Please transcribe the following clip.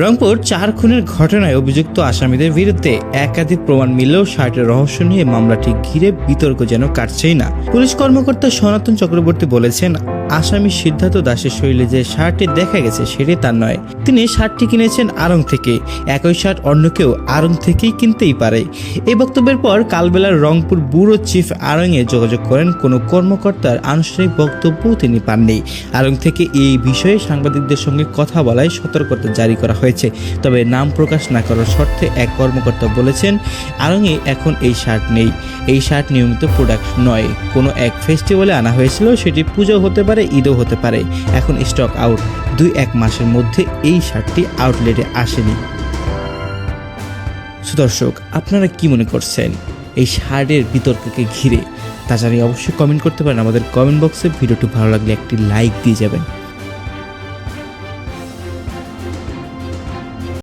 রংপুর 4 খুনের ঘটনায় অভিযুক্ত আসামিদের বিরুদ্ধে একাধিক প্রমাণ মিললেও শার্টের রহস্য নিয়ে মামলাটি ঘিরে বিতর্ক যেন কাটছেই না। পুলিশ কর্মকর্তা সনাতন চক্রবর্তী বলেছেন, আসামি সিদ্ধার্থ দাসের শরীরে যে শার্টটি দেখা গেছে সেটি তার নয়। তিনি শার্টটি কিনেছেন আড়ং থেকে। একই শার্ট অন্য কেউ আড়ং থেকেই কিনতেই পারে। এই বক্তব্যের পর কালবেলার রংপুর ব্যুরো চিফ আড়ংয়ে যোগাযোগ করেন, কোনো কর্মকর্তার আনুষ্ঠানিক বক্তব্য তিনি পাননি। আড়ং থেকে এই বিষয়ে সাংবাদিকদের সঙ্গে কথা বলায় সতর্কতা জারি করা হয়েছে। তবে নাম প্রকাশ না করার শর্তে এক কর্মকর্তা বলেছেন, আড়ংয়ে এখন এই শার্ট নেই। এই শার্ট নিয়মিত প্রোডাক্ট নয়, কোনো এক ফেস্টিভ্যালে আনা হয়েছিল, সেটি পুজো হতে পারে, ঈদও হতে পারে। এখন স্টক আউট। 2-1 মাসের মধ্যে এই শার্টটি আউটলেটে আসেনি। দর্শক, আপনারা কি মনে করছেন এই শার্টের বিতর্ককে ঘিরে? তা জানিয়ে অবশ্যই কমেন্ট করতে পারেন আমাদের কমেন্ট বক্সে। ভিডিওটি ভালো লাগলে একটি লাইক দিয়ে যাবেন।